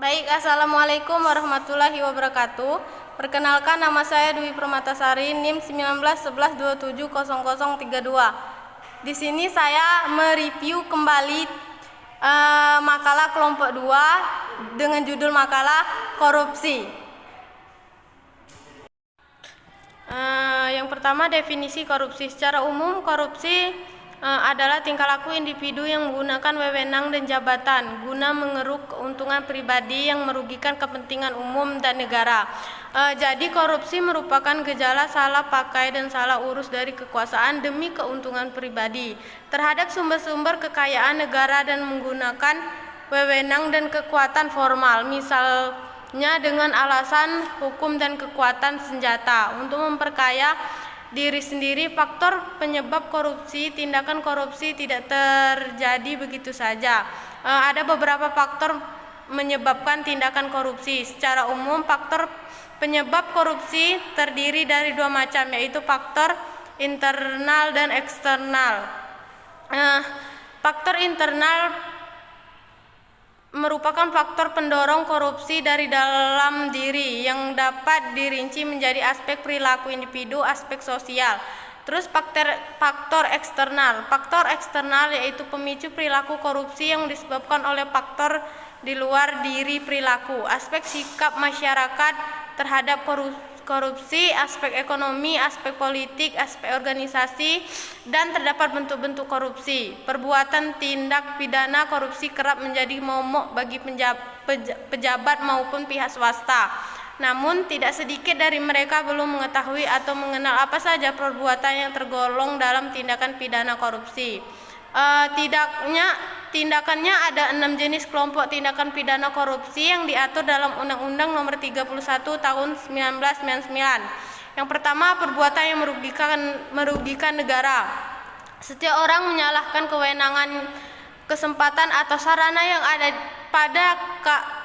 Baik, Assalamualaikum warahmatullahi wabarakatuh. Perkenalkan, nama saya Dwi Permatasari, NIM 1911270032. Di sini saya mereview kembali makalah kelompok 2 dengan judul makalah korupsi. Yang pertama, definisi korupsi. Secara umum, korupsi adalah tingkah laku individu yang menggunakan wewenang dan jabatan guna mengeruk keuntungan pribadi yang merugikan kepentingan umum dan negara. Jadi korupsi merupakan gejala salah pakai dan salah urus dari kekuasaan demi keuntungan pribadi terhadap sumber-sumber kekayaan negara dan menggunakan wewenang dan kekuatan formal, misalnya dengan alasan hukum dan kekuatan senjata untuk memperkaya diri sendiri. Faktor penyebab korupsi: tindakan korupsi tidak terjadi begitu saja. Ada beberapa faktor menyebabkan tindakan korupsi. Secara umum, faktor penyebab korupsi terdiri dari dua macam, yaitu faktor internal dan eksternal. Faktor internal merupakan faktor pendorong korupsi dari dalam diri yang dapat dirinci menjadi aspek perilaku individu, aspek sosial. Terus faktor eksternal. Faktor eksternal yaitu pemicu perilaku korupsi yang disebabkan oleh faktor di luar diri perilaku, aspek sikap masyarakat terhadap korupsi, aspek ekonomi, aspek politik, aspek organisasi, dan terdapat bentuk-bentuk korupsi. Perbuatan tindak pidana korupsi kerap menjadi momok bagi pejabat maupun pihak swasta. Namun tidak sedikit dari mereka belum mengetahui atau mengenal apa saja perbuatan yang tergolong dalam tindakan pidana korupsi. Tindakannya ada 6 jenis kelompok tindakan pidana korupsi yang diatur dalam Undang-Undang Nomor 31 Tahun 1999. Yang pertama, perbuatan yang merugikan negara. Setiap orang menyalahkan kewenangan, kesempatan atau sarana yang ada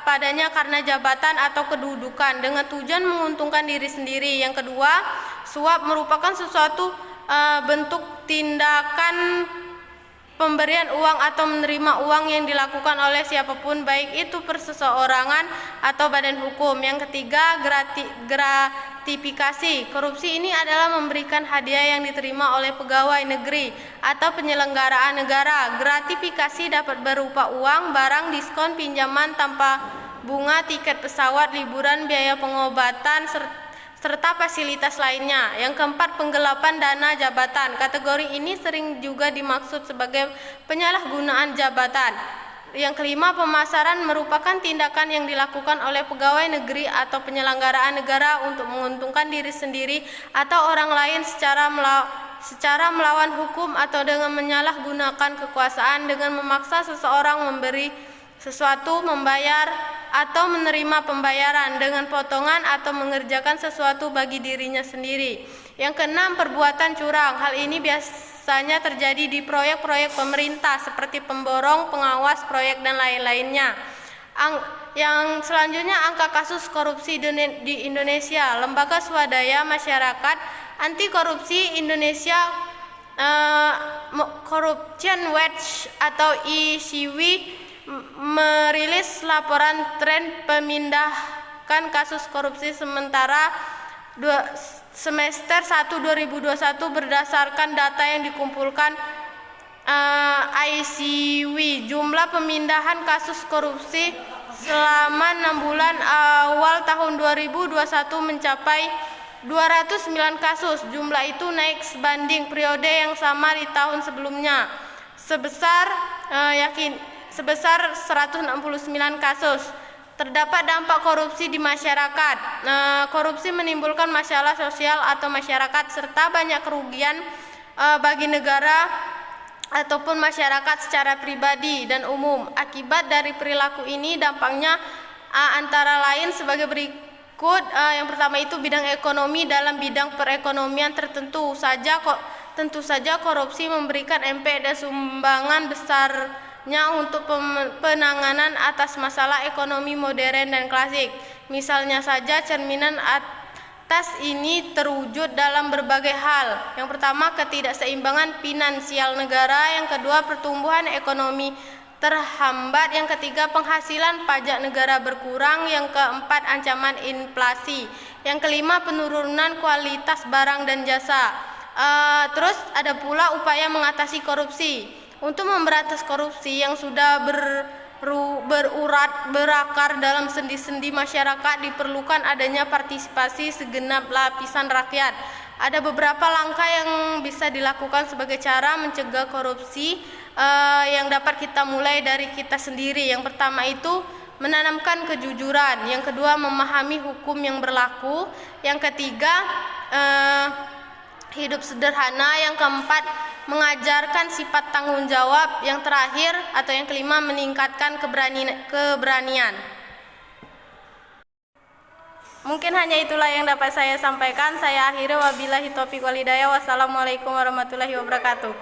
padanya karena jabatan atau kedudukan dengan tujuan menguntungkan diri sendiri. Yang kedua, suap merupakan sesuatu bentuk tindakan pemberian uang atau menerima uang yang dilakukan oleh siapapun, baik itu perseorangan atau badan hukum. Yang ketiga, gratifikasi. Korupsi ini adalah memberikan hadiah yang diterima oleh pegawai negeri atau penyelenggaraan negara. Gratifikasi dapat berupa uang, barang, diskon, pinjaman tanpa bunga, tiket pesawat, liburan, biaya pengobatan, serta fasilitas lainnya. Yang keempat, penggelapan dana jabatan. Kategori ini sering juga dimaksud sebagai penyalahgunaan jabatan. Yang kelima, pemasaran merupakan tindakan yang dilakukan oleh pegawai negeri atau penyelenggaraan negara untuk menguntungkan diri sendiri atau orang lain secara melawan hukum atau dengan menyalahgunakan kekuasaan dengan memaksa seseorang memberi sesuatu, membayar atau menerima pembayaran dengan potongan atau mengerjakan sesuatu bagi dirinya sendiri. Yang keenam, perbuatan curang. Hal ini biasanya terjadi di proyek-proyek pemerintah seperti pemborong, pengawas proyek dan lain-lainnya. Yang selanjutnya, angka kasus korupsi di Indonesia. Lembaga Swadaya Masyarakat Anti Korupsi Indonesia, Corruption Watch atau ICW, merilis laporan tren pemindahan kasus korupsi sementara semester 1 2021 berdasarkan data yang dikumpulkan ICW. Jumlah pemindahan kasus korupsi selama 6 bulan awal tahun 2021 mencapai 209 kasus. Jumlah itu naik sebanding periode yang sama di tahun sebelumnya sebesar 169 kasus. Terdapat dampak korupsi di masyarakat. Korupsi menimbulkan masalah sosial atau masyarakat serta banyak kerugian bagi negara ataupun masyarakat secara pribadi dan umum. Akibat dari perilaku ini dampaknya antara lain sebagai berikut. Yang pertama itu bidang ekonomi. Dalam bidang perekonomian tentu saja korupsi memberikan impact dan sumbangan besarnya untuk penanganan atas masalah ekonomi modern dan klasik. Misalnya saja cerminan atas ini terwujud dalam berbagai hal. Yang pertama, ketidakseimbangan finansial negara. Yang kedua, pertumbuhan ekonomi terhambat. Yang ketiga, penghasilan pajak negara berkurang. Yang keempat, ancaman inflasi. Yang kelima, penurunan kualitas barang dan jasa. Terus ada pula upaya mengatasi korupsi. Untuk memberantas korupsi yang sudah berakar dalam sendi-sendi masyarakat, diperlukan adanya partisipasi segenap lapisan rakyat. Ada beberapa langkah yang bisa dilakukan sebagai cara mencegah korupsi yang dapat kita mulai dari kita sendiri. Yang pertama itu menanamkan kejujuran. Yang kedua, memahami hukum yang berlaku. Yang ketiga, hidup sederhana. Yang keempat, mengajarkan sifat tanggung jawab. Yang terakhir atau yang kelima, meningkatkan keberanian. Mungkin hanya itulah yang dapat saya sampaikan. Saya akhiri, wabillahi taufiq wal hidayah. Wassalamualaikum warahmatullahi wabarakatuh.